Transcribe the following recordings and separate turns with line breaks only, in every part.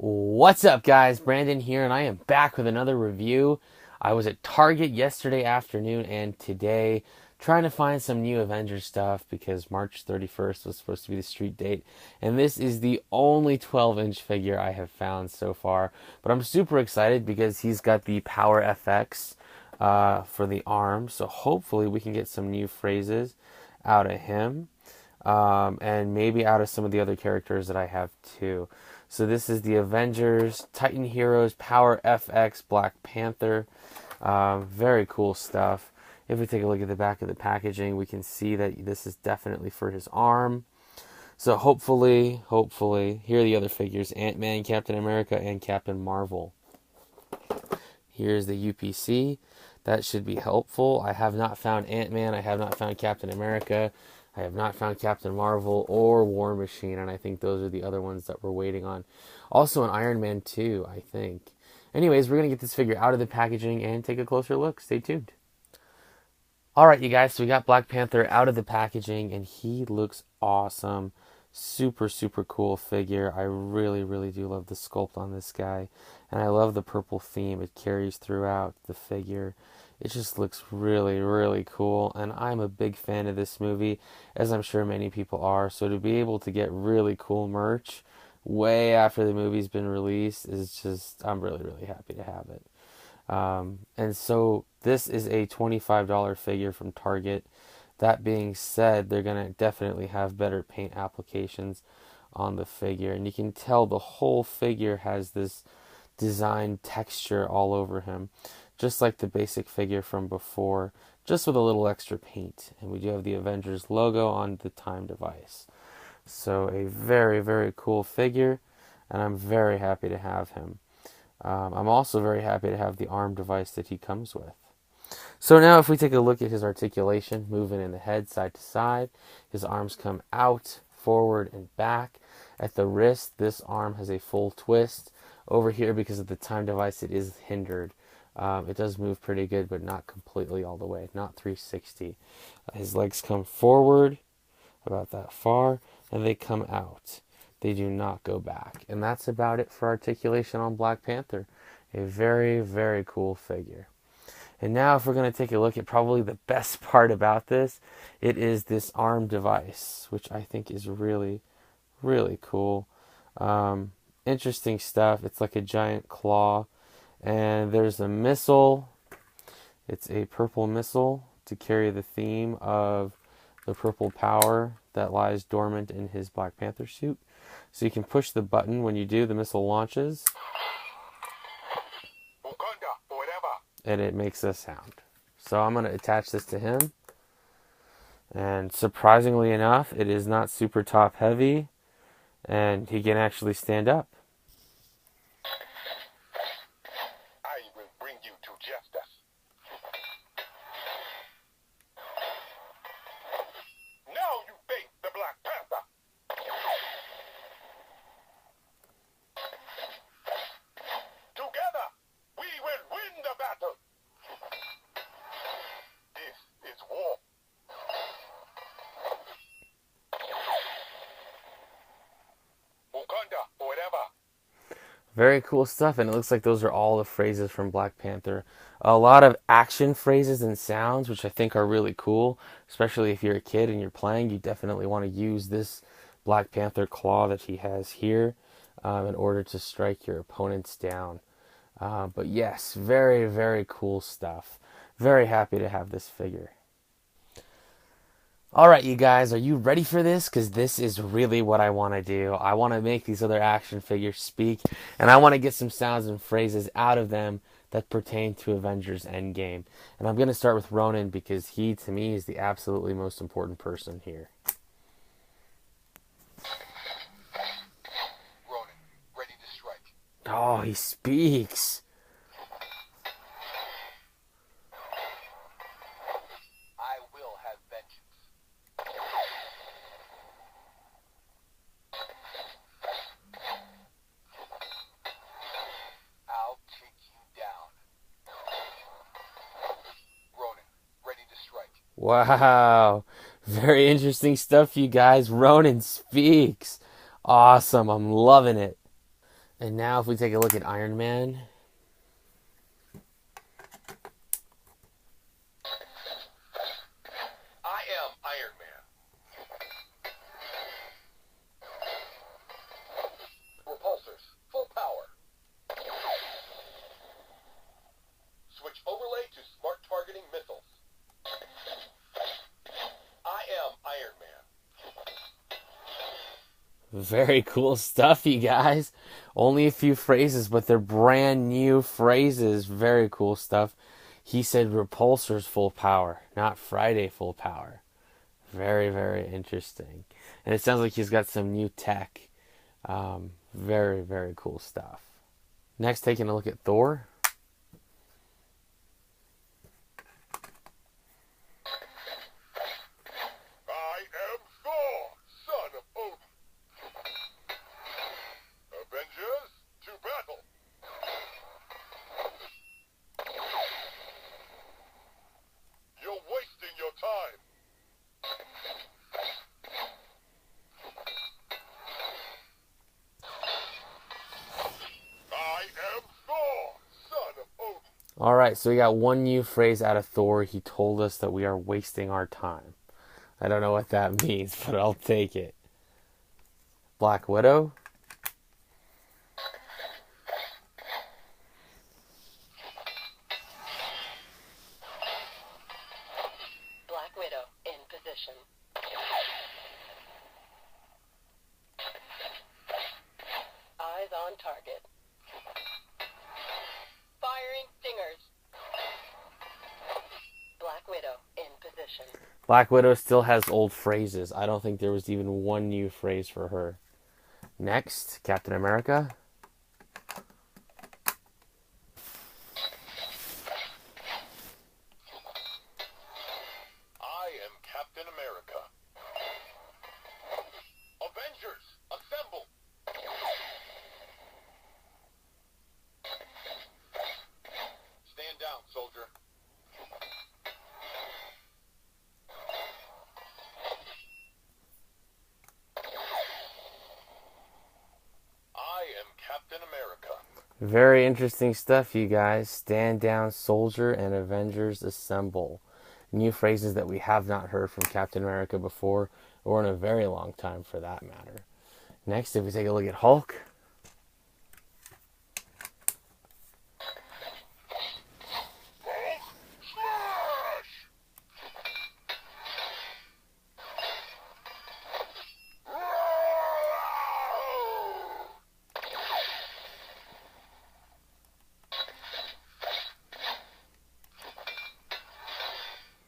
What's up, guys? Brandon here, and I am back with another review. I was at Target yesterday afternoon and today trying to find some new Avengers stuff because March 31st was supposed to be the street date, and this is the only 12-inch figure I have found so far. But I'm super excited because he's got the Power FX for the arm, so hopefully we can get some new phrases out of him. And maybe out of some of the other characters that I have too. So this is the Avengers, Titan Heroes, Power FX, Black Panther. Very cool stuff. If we take a look at the back of the packaging, we can see that this is definitely for his arm. So hopefully, here are the other figures: Ant-Man, Captain America, and Captain Marvel. Here's the UPC. That should be helpful. I have not found Ant-Man. I have not found Captain America. I have not found Captain Marvel or War Machine, and I think those are the other ones that we're waiting on. Also an Iron Man 2, I think. Anyways, we're going to get this figure out of the packaging and take a closer look. Stay tuned. Alright, you guys, so we got Black Panther out of the packaging, and he looks awesome. Super, super cool figure. I really do love the sculpt on this guy, and I love the purple theme it carries throughout the figure. It just looks really cool, and I'm a big fan of this movie, as I'm sure many people are. So to be able to get really cool merch way after the movie's been released is just, I'm really happy to have it. And so this is a $25 figure from Target. That being said, they're going to definitely have better paint applications on the figure, and you can tell the whole figure has this design texture all over him, just like the basic figure from before, just with a little extra paint. And we do have the Avengers logo on the time device. So a very cool figure, and I'm very happy to have him. I'm also very happy to have the arm device that he comes with. So now if we take a look at his articulation, moving in the head side to side, his arms come out, forward, and back. At the wrist, this arm has a full twist. Over here, because of the time device, it is hindered. It does move pretty good, but not completely all the way, not 360. His legs come forward about that far, and they come out. They do not go back. And that's about it for articulation on Black Panther. A very cool figure. And now if we're going to take a look at probably the best part about this, it is this arm device, which I think is really cool. Interesting stuff. It's like a giant claw, and there's a missile. It's a purple missile to carry the theme of the purple power that lies dormant in his Black Panther suit. So you can push the button. When you do, the missile launches, and it makes a sound. So I'm going to attach this to him, and surprisingly enough, it is not super top heavy, and he can actually stand up.
I will bring you to justice. Now you face the Black Panther. Together, we will win the battle. This is war. Wakanda forever.
Very cool stuff, and it looks like those are all the phrases from Black Panther. A lot of action phrases and sounds, which I think are really cool, especially if you're a kid and you're playing. You definitely want to use this Black Panther claw that he has here in order to strike your opponents down. But yes, very cool stuff. Very happy to have this figure. Alright, you guys, are you ready for this? Because this is really what I want to do. I want to make these other action figures speak, and I want to get some sounds and phrases out of them that pertain to Avengers Endgame. And I'm going to start with Ronin because he, to me, is the absolutely most important person here.
Ronin, ready to strike.
Oh, he speaks.
I will have vengeance. I'll take you down. Ronin, ready to strike.
Wow. Very interesting stuff, you guys. Ronin speaks. Awesome. I'm loving it. And now if we take a look at Iron Man,
I am Iron Man. Repulsors, full power. Switch overlay to smart targeting missiles. I am Iron Man.
very cool stuff, you guys. Only a few phrases, but they're brand new phrases. Very cool stuff. He said repulsors full power, not Friday full power. Very, very interesting. And it sounds like he's got some new tech. Very, very cool stuff. Next, taking a look at Thor.
I am Thor, son of Odin. Avengers, to battle. You're wasting your time. I am Thor, son of Odin.
All right, so we got one new phrase out of Thor. He told us that we are wasting our time. I don't know what that means, but I'll take it. Black Widow.
Black Widow in position. Eyes on target. Firing stingers. Black Widow in position.
Black Widow still has old phrases. I don't think there was even one new phrase for her. Next, Captain America.
I am Captain America. Avengers, assemble! Stand down, soldier. I am Captain America.
Very interesting stuff, you guys. Stand down, soldier, and Avengers assemble. New phrases that we have not heard from Captain America before, or in a very long time for that matter. Next, if we take a look at Hulk.
Hulk smash!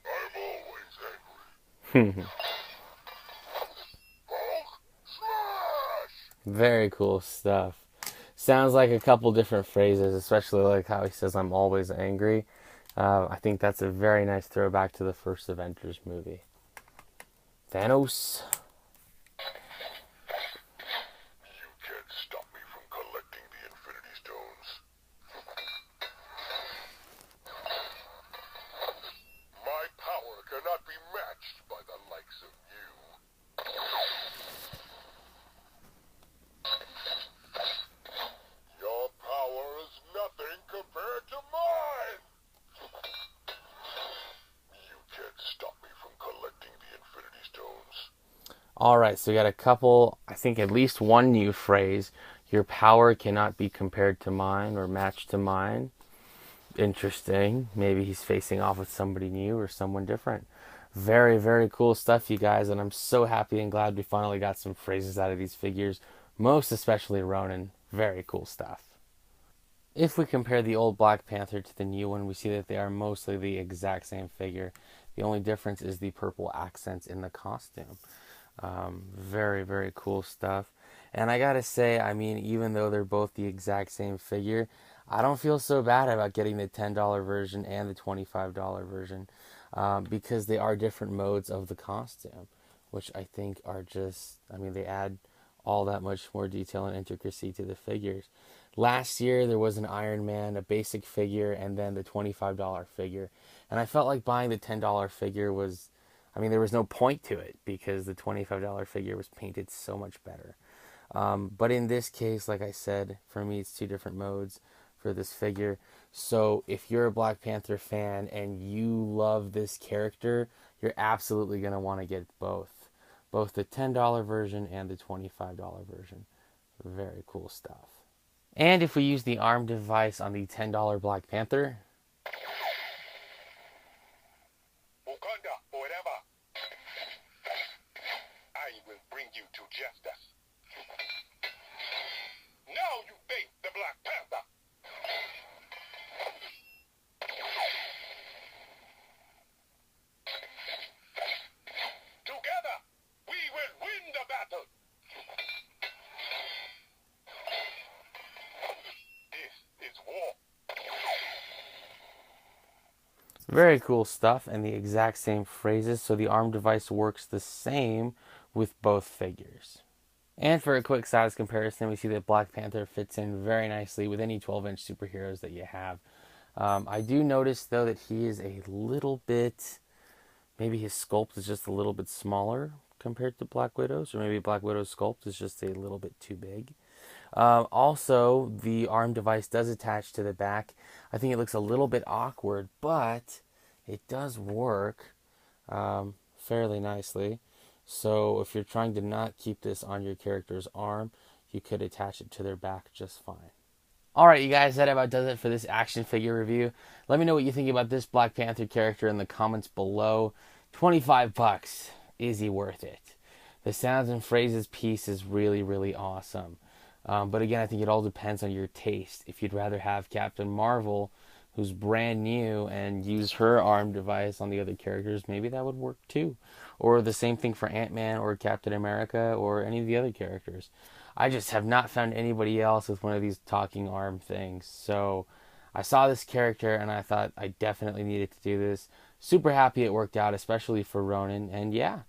I'm always angry. Hulk smash!
Very cool stuff. Sounds like a couple different phrases, especially like how he says, I'm always angry. I think that's a very nice throwback to the first Avengers movie. Thanos.
You can't stop me from collecting the Infinity Stones. My power cannot be matched by the likes of you. Your power is nothing compared to mine. You can't stop me from collecting the Infinity Stones.
All right, so we got a couple, I think at least one new phrase. Your power cannot be compared to mine or matched to mine. Interesting. Maybe he's facing off with somebody new or someone different. Very, very cool stuff, you guys, and I'm so happy and glad we finally got some phrases out of these figures, most especially Ronin. Very cool stuff. If we compare the old Black Panther to the new one, we see that they are mostly the exact same figure. The only difference is the purple accents in the costume. Very, very cool stuff. And I gotta say, I mean, even though they're both the exact same figure, I don't feel so bad about getting the $10 version and the $25 version because they are different modes of the costume, which I think are just, I mean, they add all that much more detail and intricacy to the figures. Last year, there was an Iron Man, a basic figure, and then the $25 figure. And I felt like buying the $10 figure was, I mean, there was no point to it because the $25 figure was painted so much better. But in this case, like I said, for me, it's two different modes for this figure. So if you're a Black Panther fan and you love this character, you're absolutely going to want to get both the $10 version and the $25 version. Very cool stuff. And if we use the ARM device on the $10 Black Panther,
Wakanda forever. I will bring you to justice. Now you face the Black Panther. Together, we will win the battle. This is war.
very cool stuff, and the exact same phrases, so the ARM device works the same with both figures. And for a quick size comparison, we see that Black Panther fits in very nicely with any 12-inch superheroes that you have. I do notice, though, that he is a little bit, maybe his sculpt is just a little bit smaller compared to Black Widow's, or maybe Black Widow's sculpt is just a little bit too big. Also, the ARM device does attach to the back. I think it looks a little bit awkward, but it does work fairly nicely. So if you're trying to not keep this on your character's arm, you could attach it to their back just fine. Alright, you guys, that about does it for this action figure review. Let me know what you think about this Black Panther character in the comments below. $25. Is he worth it? The sounds and phrases piece is really, really awesome. But again, I think it all depends on your taste. If you'd rather have Captain Marvel, who's brand new, and use her ARM device on the other characters, maybe that would work too. Or the same thing for Ant-Man or Captain America or any of the other characters. I just have not found anybody else with one of these talking arm things. So I saw this character and I thought I definitely needed to do this. Super happy it worked out, especially for Ronin. And yeah,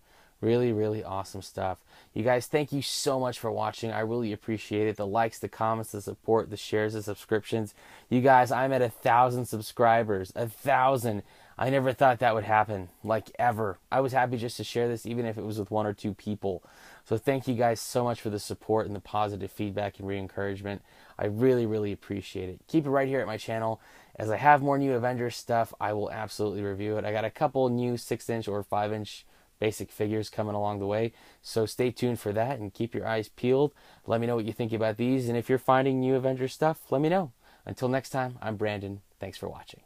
really, really awesome stuff. You guys, thank you so much for watching. I really appreciate it. The likes, the comments, the support, the shares, the subscriptions. You guys, I'm at 1,000 subscribers. 1,000. I never thought that would happen, like ever. I was happy just to share this, even if it was with one or two people. So thank you guys so much for the support and the positive feedback and re-encouragement. I really, really appreciate it. Keep it right here at my channel. As I have more new Avengers stuff, I will absolutely review it. I got a couple new 6-inch or 5-inch basic figures coming along the way, so stay tuned for that and keep your eyes peeled. Let me know what you think about these, and if you're finding new Avengers stuff, let me know. Until next time, I'm Brandon. Thanks for watching.